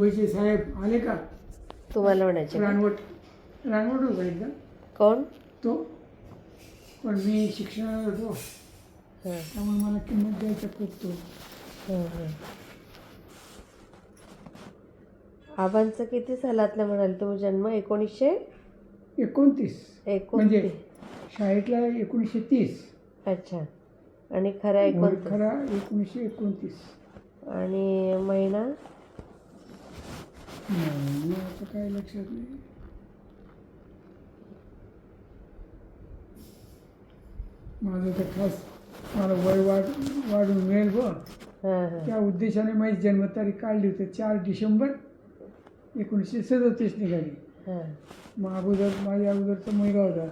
मुंबईचे साहेब आले का? तुम्हाला म्हणायचे का? रानवट होता एकदा कोण? तो. पण मी शिक्षणात होतो हां त्यामुळे मला किंमत द्यायचा खूप तो. हां. आबांचं किती सालातलं म्हणाल तुम्ही जन्म? 1929 म्हणजे 1929. शाळेतला 1930. अच्छा. आणि खरा 29. खरा 1929. आणि महिना? नाही आता काय लक्षात नाही. माझं तर खास मला वय वाढून मिळेल व हां हां त्या उद्देशाने माझी जन्मतारीख काढली होती. 4 डिसेंबर 1937 निघाली. हां मग माझ्या अगोदरचा मुलगा होता,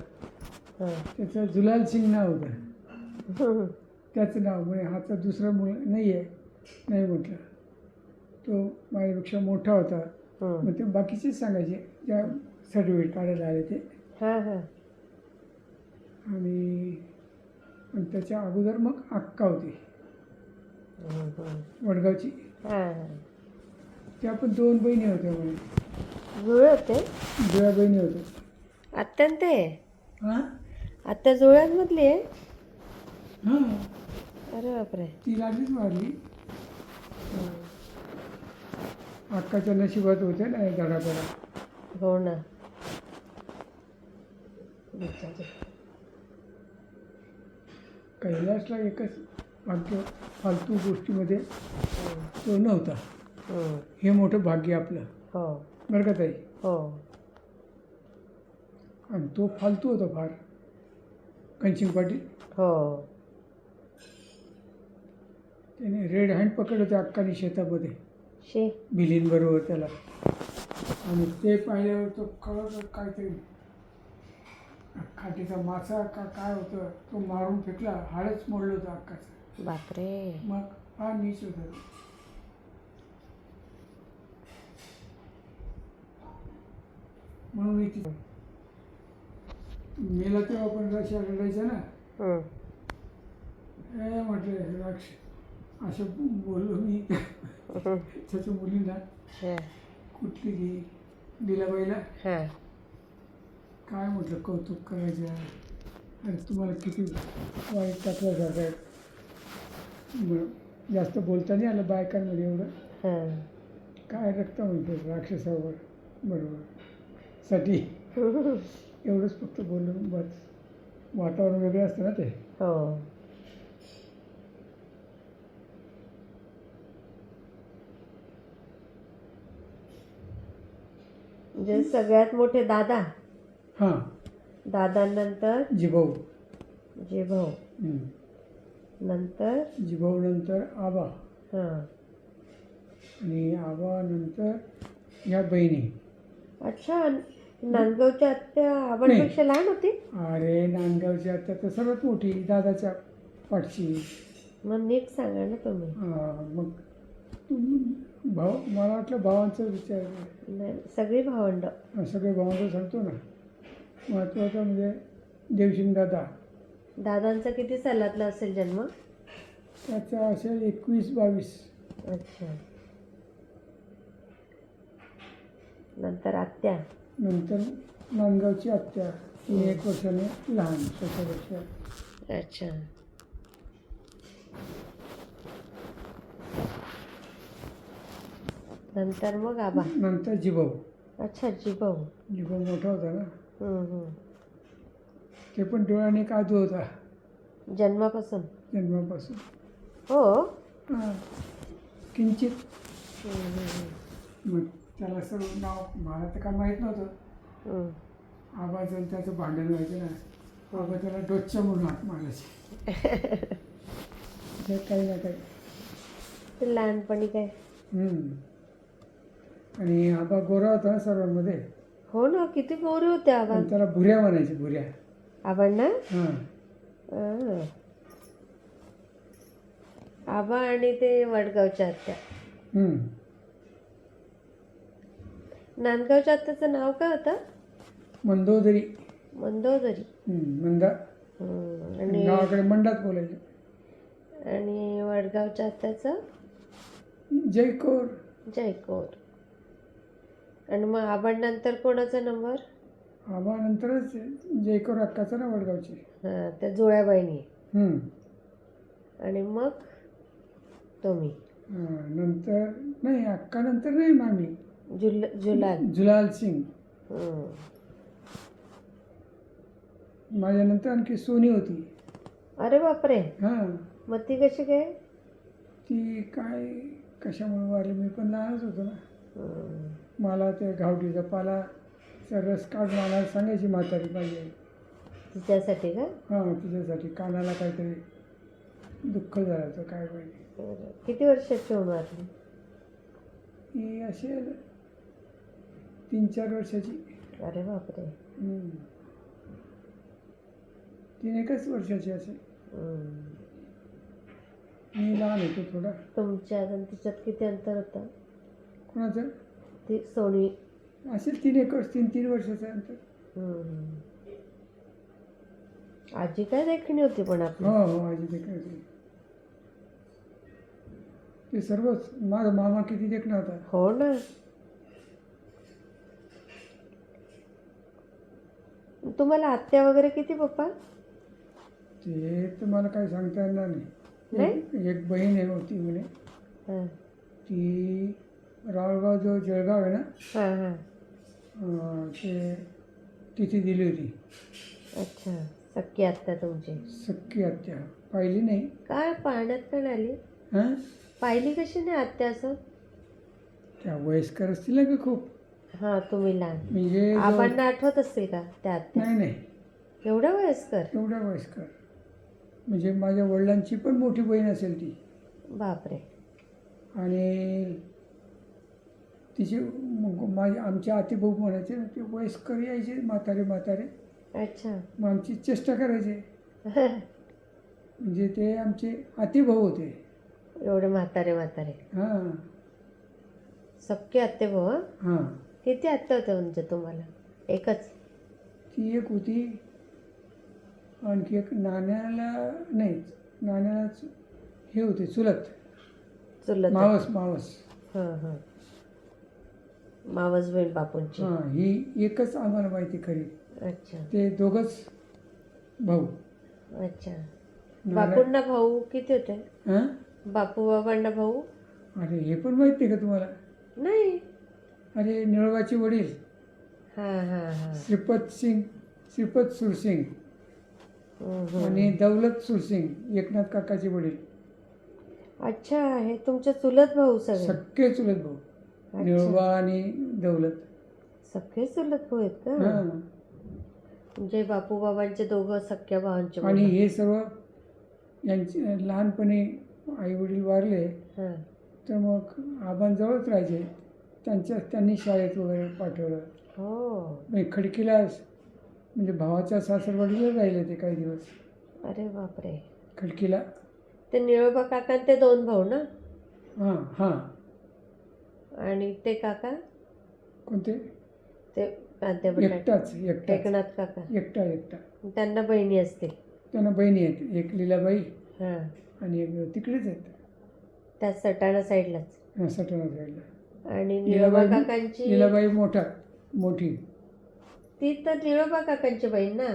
हां. त्याचं जुलाल सिंग नाव होतं. त्याचं नाव म्हणजे हाचा दुसरा नाही आहे, नाही म्हटलं. तो माझ्यापेक्षा मोठा होता. मग ते बाकीचेच सांगायचे ज्या सर्टिफिकेट काढायला आले ते. हां हां. आणि त्याच्या अगोदर मग अक्का होती वडगावची. हां हां. त्या पण 2 बहिणी होत्या म्हणे. जुळे होते? जुळ्या बहिणी होत्या. अत्यंत आहे. हां आत्या जुळ्यांमधली आहे? हां. अरे बापरे. ती लागलीच वाढली. अक्काच्या नशिबात होते ना धडाधडा. हो ना. बिचारी. कैलासला एकच भाग्य फालतू गोष्टीमध्ये तो नव्हता. हे मोठं भाग्य आपलं हो बरं का ताई. हो. आणि तो फालतू होता फार, घनसिंग पाटील. हो. त्याने रेड हँड पकडलं होते अक्काने शेतामध्ये शे. भिलींबरोबर त्याला. आणि ते पाहिल्यावर तो कळत काहीतरी खाटीचा मासा का काय होतं तो मारून फेकला. हाडच मोडलं होतं अक्काचं. बापरे. मग फार नीच होतं. म्हणून मी ती मेला तेव्हा पण रशा रडायचं ना. हे म्हटलं राक्ष असं बोललो मी त्याच्या मुलीला. कुठली ती लीलाबाईला. हां काय म्हटलं कौतुक करायचं. अरे तुम्हाला किती वाईट टाकल्यासारखं आहे. जास्त बोलता नाही आलं बायकांमध्ये एवढं. हां. काय रक्त म्हणतो राक्षसावर बरोबर साठी एवढंच फक्त बोलून बस. वातावरण वेगळं असतं ना ते. हो. म्हणजे सगळ्यात मोठे दादा. हां. दादांनंतर जिभाऊ. जिभाऊ. नंतर जिभाऊ नंतर आबा. हां. आणि आबा नंतर ह्या बहिणी. अच्छा. नांदगावच्या आत्या आबांपेक्षा लहान होती? अरे नांदगावची आत्या तर सर्वात मोठी दादाच्या पाठची. मग नीट सांगा ना तुम्ही. मग भाऊ मला वाटलं भावांचं विचार. नाही सगळी भावंड. सगळे भावांचं सांगतो ना. महत्त्वाचं म्हणजे देवसिंग दादा. दादांचा किती सालातला असेल जन्म? त्याचा असेल 21-22. अच्छा. नंतर आत्या. नंतर नांदगावची आत्या. ती 1 वर्षाने लहान 17 वर्ष. अच्छा. नंतर मग आबा. नंतर जिभाऊ. अच्छा जिभाऊ. जिभाऊ मोठा होता ना. ते पण डोळ्याने काजू होता जन्मापासून. जन्मापासून. हो. हां किंचित. मग त्याला सर्व नाव मला तर काय माहीत नव्हतं. आबाचं त्याचं भांडण व्हायचं ना. आबा त्याला डोच्या म्हणून हात मारायचे. काही ना काही. ते लहानपणी काय. आणि आबा गोरा होता ना सर्वांमध्ये. हो ना किती गोरे होते आबा. आणि त्याला भुऱ्या म्हणायचे भुऱ्या. आबांना. हां. आबा आणि ते वडगावच्या आत्या. नांदगावच्या आत्याचं नाव काय होतं? मंदोदरी. मंदोदरी. मंदा. आणि गावाकडे मंडात बोलायचे. आणि वडगावच्या आत्याचं? जयकौर. जयकौर. आणि मग आबांनंतर कोणाचा नंबर? आबा नंतरच जयकर अक्काचा ना वडगावची. हां, त्या जुळ्या बहिणी. हं. आणि मग तुम्ही नंतर नाही, अक्का नंतर नाही, मामी जुलाल. जुलाल सिंग. हं. माझ्यानंतर आणखी सोनी होती. अरे बापरे. हां, मग ती कशी काय? ती काय कशामुळे वारली, मी पण लहानच होतो ना. हं. मला ते गावठीचा पालाचा रस काढून मला सांगायची म्हातारी पाहिजे. तिच्यासाठी का? हां, तिच्यासाठी कानाला काहीतरी दुःख झालं होतं, काय पाहिजे. बरं. किती वर्षाची होऊन वारली? ही असेल 3-4 वर्षाची. अरे बापरे. हं. 3-1 वर्षाची असेल. हं. मी लहान होतो थोडा. तुमच्यात आणि तिच्यात किती अंतर होतं? कोणाचं? ती सोनी. असेल 3-3 वर्षाचं अंतर. हं. आजी काय देखणी होती पण आपली. हो हो, आजी देखणं होती. ते सर्वच. माझा मामा किती देखणं होता. हो ना. तुम्हाला आत्या वगैरे किती पप्पा? ते तर मला काही सांगता येणार नाही. नाही? एक बहीण आहे होती म्हणे, हां ती रावळगाव जो जळगाव आहे ना, हां हां. ते तिथे दिली होती. अच्छा. सख्खी आत्या तुमची. सख्खी आत्या. पाहिली नाही. काय पाहण्यात का नाही आली? हां, पाहिली कशी नाही आत्या असं? त्या वयस्कर असतील ना की खूप. हां, तुम्ही लहान. म्हणजे आबांना आठवत असतील का त्या आत्या? नाही नाही, एवढ्या वयस्कर? एवढ्या वयस्कर. म्हणजे माझ्या वडिलांची पण मोठी बहीण असेल ती. बापरे. आणि तिची माझे आमचे आतेभाऊ म्हणायचे ना, ते वयस्कर यायचे म्हातारे म्हातारे. अच्छा. मग आमची चेष्टा करायचे. म्हणजे ते आमचे आतेभाऊ होते. एवढे म्हातारे म्हातारे. हां सख्खे आत्ते भाऊ. हं? हां. किती आत्या होत्या म्हणजे तुम्हाला? एकच? ती एक होती. आणखी एक नाण्याला नाही, नाण्यालाच हे होते चुलत. चुलत. मावस मावस. हां हां. मावस बहीण बापूंची. हां, ही एकच आम्हाला माहिती खरी. अच्छा ते दोघंच भाऊ. अच्छा. बापूंना भाऊ किती होते? हां, बापू बाबांना भाऊ? अरे हे पण माहीत नाही का तुम्हाला? नाही. अरे निळवाचे वडील हां हां हां. श्रीपत सुरसिंग आणि दौलत सुरसिंग, एकनाथ काकाचे वडील. अच्छा. हे तुमचे चुलत भाऊ सगळे? सख्खे चुलत भाऊ, निळवा आणि दौलत. सख्खे चुलत भाऊ आहेत का? हां. म्हणजे बापू बाबांचे दोघं सख्ख्या भावांचे आणि मुलं. हे सर्व यांचे लहानपणी आईवडील वारले हां. तर मग आबांजवळच राहायचे. त्यांनी शाळेत वगैरे पाठवलं. हो. म्हणजे खडकीला म्हणजे भावाच्या सासरवाडीला राहिले ते काही दिवस. अरे बापरे. खडकीला. ते निळोबा काका आणि ते 2 भाऊ ना? हां हां. आणि ते काका? कोणते? ते कांते बटाटे. एकटाच. एकनाथ काका. एकटा. त्यांना बहिणी असतील? त्यांना बहिणी आहेत, एक लीलाबाई हां. आणि एक तिकडेच आहेत. त्या सटाणा साईडलाच. हां, सटाणा साईडला. आणि निळोबा काकांची? लीलाबाई मोठी. ती तर निळोबा काकांची बहीण ना?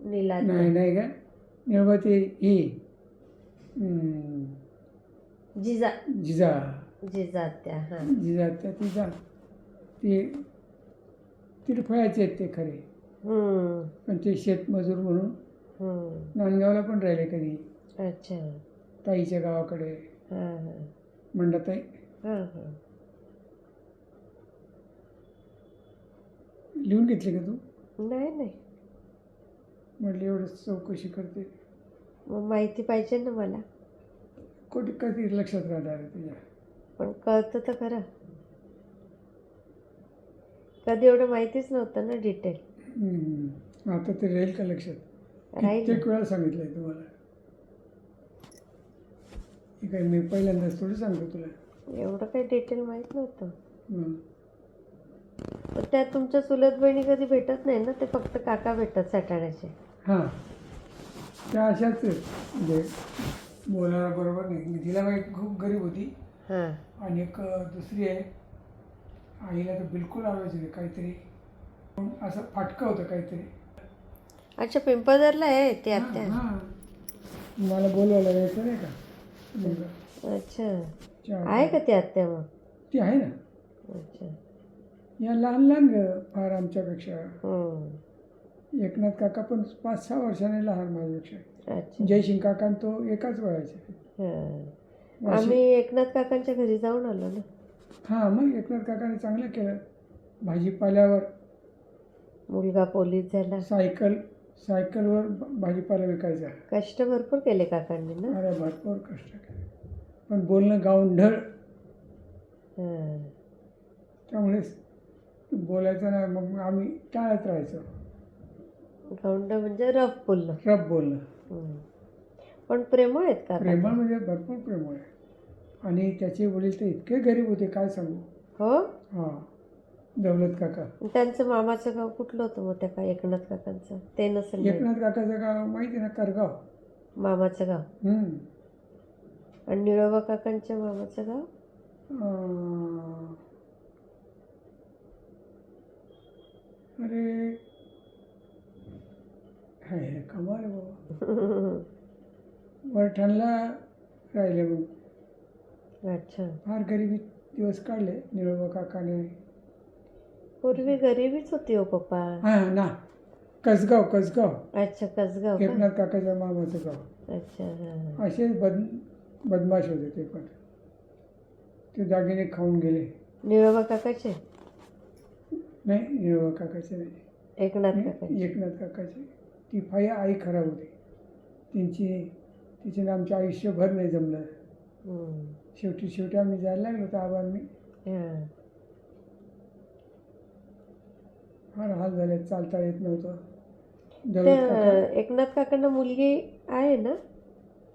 नीला. नाही का? निळबा ते ही जिजा. जिजा आत्या. हां. जिजा त्या तिचा ते तिरफळायचे आहेत ते खरे. पण ते शेतमजूर म्हणून नांदगावला पण राहिले कधी. अच्छा. ताईच्या गावाकडे. हां हां. मंडाताई. हां हां. लिहून घेतले का तू? नाही नाही. म्हटलं एवढंच चौकशी करते. मग माहिती पाहिजे ना मला. कुठे कधी लक्षात राहणार आहे तुझ्या? पण कळतं तर खरं. कधी एवढं माहितीच नव्हतं ना डिटेल. आता ते राहील का लक्षात? राहील. कित्येक वेळा सांगितलं आहे तुम्हाला. हे काय मी पहिल्यांदाच थोडी सांगतो तुला. एवढं काही डिटेल माहीत नव्हतं. हं. पण त्या तुमच्या चुलत बहिणी कधी भेटत नाही ना? ते फक्त काका भेटतात सटाण्याचे. हां, त्या अशाच आहेत. म्हणजे बोलायला बरोबर नाही. तिला बाई खूप गरीब होती. हां. आणि एक दुसरी आहे आईला तर बिलकुल आवडायचं नाही काहीतरी असं फाटकं होतं काहीतरी. अच्छा, पिंपळदरला आहे ते आत्या. हां मला बोलवायला यायचं नाही का मुलगा. अच्छा, चहा आहे का ती आत्या मग? ती आहे ना. अच्छा. या लहान लहान ग फार आमच्यापेक्षा. हम्म. एकनाथ काका पण 5-6 वर्षाने लहान माझ्यापेक्षा. अच्छा. जयसिंग काका आणि तो एकाच वयाचे. हां, आम्ही एकनाथ काकांच्या घरी जाऊन आलो ना. हां मग एकनाथ काकाने चांगलं केलं. भाजीपाल्यावर मुलगा पोलीस झाला. सायकलवर भाजीपाला विकायचा. कष्ट भरपूर केले काकांनी ना. अरे भरपूर कष्ट केले. पण बोलणं गावंढळ. हां. त्यामुळेच बोलायचं नाही. मग आम्ही टाळत राहायचो. गौंड म्हणजे रफ बोलणं. रफ बोलणं. हम्म. पण प्रेमळ आहेत काका. प्रेमळ म्हणजे भरपूर प्रेमळ आहे. आणि त्याचे वडील तर इतके गरीब होते काय सांगू. हो. हां दौलत काका. त्यांचं मामाचं गाव कुठलं होतं मग त्या काय एकनाथ काकांचं? ते नसेल माहित. एकनाथ काकाचं गाव माहिती ना करगाव. मामाचं गाव. आणि निळोबा काकांच्या मामाचं गाव? अरे हे कमाल आहे बाबा. वरठाणला राहिले मग. अच्छा. फार गरिबी दिवस काढले निळोबा काकाने. पूर्वी गरिबीच होती हो पप्पा. हां ना कसगाव. अच्छा, कसगाव का? एकनाथ काकाच्या मामाचं गाव. अच्छा. हां. असेच बदमाश होते ते पण. ते दागिने खाऊन गेले. निळोबा काकाचे? नाही निळोबा काकाचे नाही. एकनाथ काकाचे. एकनाथ काकाचे. ती आई खराब होती. तिचे आमच्या आयुष्यभर नाही जमलं. शेवटी आम्ही जायला लागलो तर आबांनी. हां. फार हाल झाले. चालता येत नव्हतं. त्या एकनाथ काकांना मुलगी आहे ना?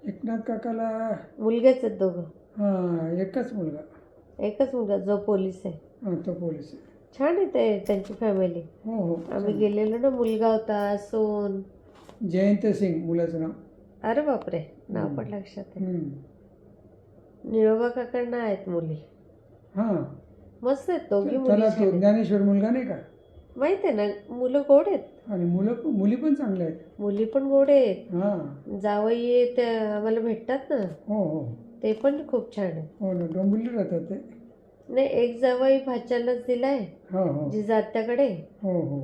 एकनाथ काकाला मुलगेच आहेत दोघं? हां एकच मुलगा. एकच मुलगा जो पोलीस आहे? हां तो पोलीस आहे. छान आहे ते त्यांची फॅमिली. हो. आम्ही गेलेलो ना. मुलगा होता, सोन. जयंत सिंग मुलाचं नाव. अरे बापरे, नाव पण लक्षात आहे. निळोबा काकांना आहेत मुली. हां मस्त आहेत दोघी मुली. त्याला छान तो आहेत. ज्ञानेश्वर मुलगा नाही का. माहित आहे ना. मुलं गोड आहेत. आणि मुली पण चांगल्या आहेत. मुली पण गोड आहेत. हां जावई ते आम्हाला भेटतात ना. हो. ते पण खूप छान आहे. हो ना डोंबिवली राहतात ते. नाही, एक जावई भाच्यालाच दिलाय हो जिजा आत्याकडे. हो.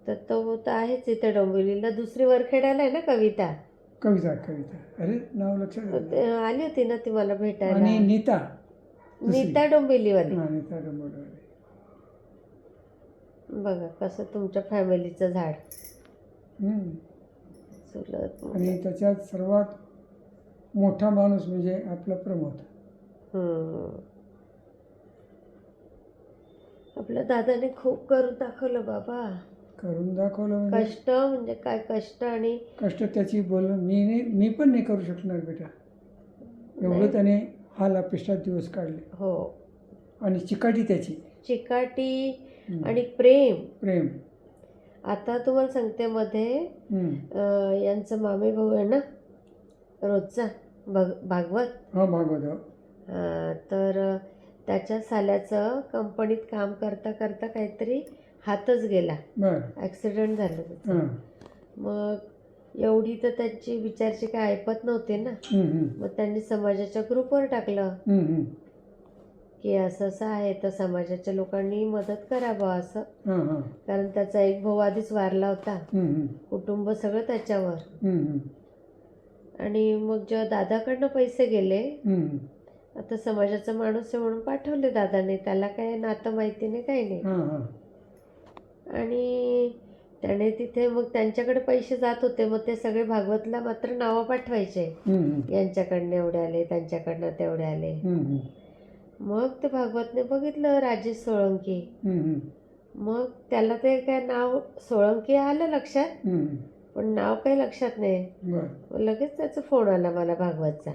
तर तो तर आहेच इथे डोंबिवलीला. दुसरी वरखेड्याला आहे ना कविता. कविता. अरे नाव लक्षात येतं. आली होती ना ती मला भेटायला. आणि नीता डोंबिवलीवाली. नीता डोंबिवलीवाली. बघा कसं तुमच्या फॅमिलीचं झाड. चुलत. आणि त्याच्यात सर्वात मोठा माणूस म्हणजे आपला प्रमोद. आपल्या दादाने खूप करून दाखवलं बाबा. करून दाखवलं म्हणजे कष्ट म्हणजे काय कष्ट. आणि कष्ट त्याची मी पण नाही करू शकणार बेटा. एवढं त्याने हाल अपेष्टात दिवस काढले. हो. आणि चिकाटी त्याची. आणि प्रेम. आता तुम्हाला सांगते मध्ये यांचं मामे भाऊ आहे ना रोजचा भागवत. तर त्याच्या साल्याचं कंपनीत काम करता काहीतरी हातच गेला. ॲक्सिडेंट झालं त्याचं. मग एवढी तर त्यांची विचारची काय ऐपत नव्हते ना. मग त्यांनी समाजाच्या ग्रुपवर टाकलं की असं आहे तर समाजाच्या लोकांनी मदत करावं असं. कारण त्याचा एक भाऊ आधीच वारला होता. कुटुंब सगळं त्याच्यावर. आणि मग जेव्हा दादाकडनं पैसे गेले. आता समाजाचा माणूस आहे म्हणून पाठवले दादाने. त्याला काय नातं माहिती नाही काही नाही. आणि त्याने तिथे मग त्यांच्याकडे पैसे जात होते. मग ते सगळे भागवतला मात्र नावं पाठवायचे. यांच्याकडनं एवढे आले, त्यांच्याकडनं तेवढे आले. मग ते भागवतने बघितलं राजेश सोळंकी. मग त्याला ते काय नाव सोळंकी आलं लक्षात. पण नाव काही लक्षात नाही. लगेच त्याचा फोन आला मला भागवतचा.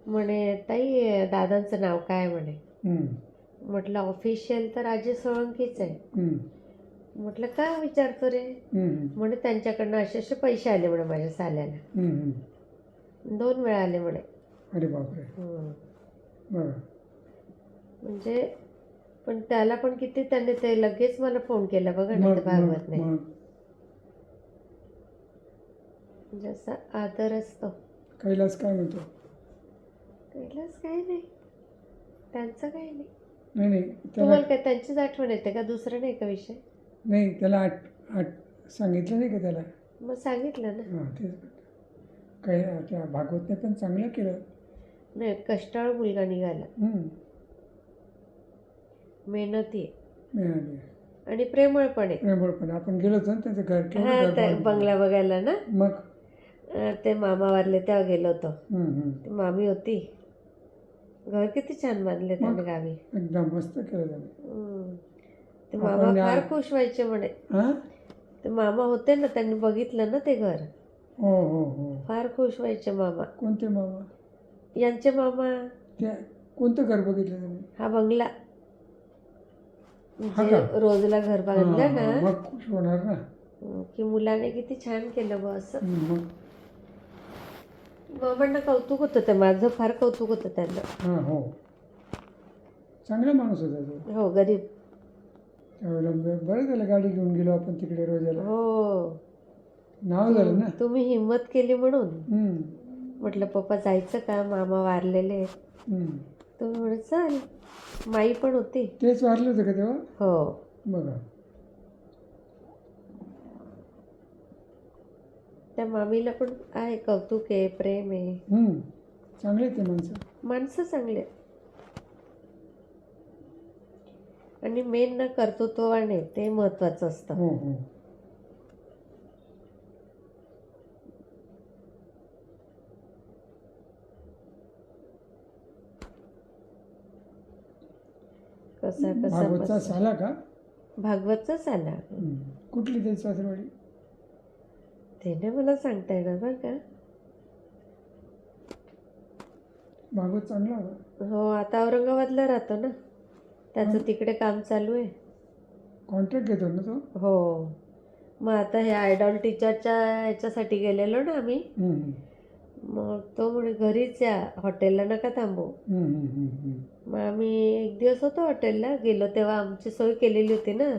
म्हणे ताई दादांचं नाव काय म्हणे. म्हटलं ऑफिशियल तर राजेश सोळंकीच आहे. म्हटलं का विचारतो रे. म्हणे त्यांच्याकडनं असे पैसे आले म्हणे माझ्या साल्याला. 2 वेळा आले म्हणे. अरे बापरे. म्हणजे पण त्याला पण किती त्याने ते लगेच मला फोन केला बघा ना, ते भागवत नाही. मग जसा आदर असतो. कैलास काय म्हणतो? कैलास काही नाही, त्यांचं काही नाही. नाही नाही त्याला तुम्हाला काय त्यांचीच आठवण येते का? दुसरं नाही का विषय? नाही त्याला सांगितलं नाही का त्याला? मग सांगितलं ना. हां तेच काय त्या भागवतने पण चांगलं केलं. नाही, कष्टाळू मुलगा निघाला, मेहनती मिळाली आणि प्रेमळ पण आहे. प्रेमळपणे. आपण गेलो होतो ना त्यांचं घर, केवढं हा, घर त्या बांधलं. बंगला बघायला ना. मग ते मामा वारले तेव्हा गेलो होतो. हम्म. ती मामी होती. घर किती छान बांधले त्याने गावी. एकदम मस्त केलं त्याने. ते मामा फार खुश व्हायचे म्हणे. हां ते मामा होते ना, त्यांनी बघितलं ना ते घर. हो हो हो. फार खुश व्हायचे मामा. कोणते मामा? यांचे मामा. ते कोणतं घर बघितलं त्यांनी? हा बंगला हा जे का? रोजला घर बांधलं ना, मग खुश होणार ना. की मुलाने किती छान केलं बा असं. मग मामांना कौतुक होतं, ते माझं फार कौतुक होतं त्यांना. हां हो. चांगला माणूस होता तो. हो, गरीब. त्यावेळेला बरं झालं गाडी घेऊन गेलो आपण तिकडे रोजाला. हो, नाव झालं ना. तुम्ही हिंमत केली म्हणून हम्म. म्हटलं पप्पा जायचं का, मामा वारलेले आहेत. तुम्ही म्हणे चाल. माई पण होती. तेच वारलं होतं का तेव्हा? हो. बघा. त्या मामीला पण आहे कौतुक आहे, प्रेम आहे. चांगले ते माणसं. माणसं चांगले आहेत. आणि मेन ना कर्तृत्ववान आहे, ते महत्वाचं असतं. हो हो. कसा कसा भागवतचा साला का? भागवतचाच आला. कुठली त्याची सासरवाडी? ते नाही मला सांगता येणार बरं का. भागवत चांगला होता. हो, आता औरंगाबादला राहतो ना, त्याचं तिकडे काम चालू आहे. कॉन्ट्रॅक्ट घेतो ना तो? हो. मग आता हे आयडॉल टीचरच्या ह्याच्यासाठी गेलेलो ना आम्ही. मग तो म्हणे घरीच या, हॉटेलला नका थांबू. मग आम्ही एक दिवस होतो हॉटेलला. गेलो तेव्हा आमची सोय केलेली होती ना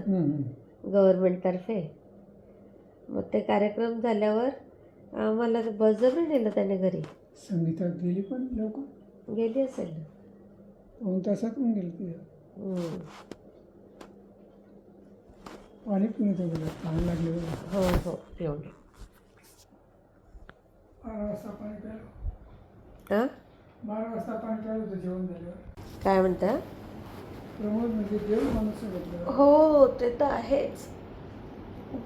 गव्हर्नमेंटतर्फे. मग ते कार्यक्रम झाल्यावर आम्हाला बळजबरी नेलं त्याने घरी. संगीता गेली पण लवकर? गेली असेल ना. 2 तासात होऊन गेली तिला. पाणी पिऊन येतं बघा, पाणी लागले बघा. हो हो, पिऊन. 12 वाजता पाणी प्यायलो. हां, 12 वाजता पाणी प्यायलं होतं जेवण झाल्यावर. काय म्हणता? प्रमोद म्हणजे देव माणूस होता. हो, ते तर आहेच.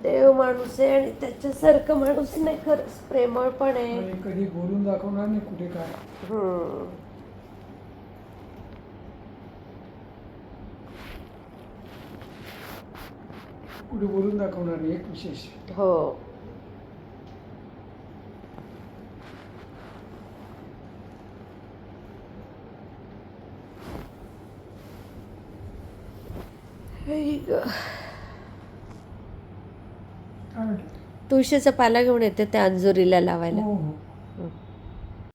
देव माणूस आहे आणि त्याच्यासारखं माणूस नाही. खरंच प्रेमळ पण आहे. आणि कधी बोलून दाखवणार नाही कुठे काय. कुठे बोलून दाखवणार नाही, एक विशेष. हो. काय म्हटलं? तुळशीचा पाला घेऊन येते त्या अंजुरीला लावायला. हो हो.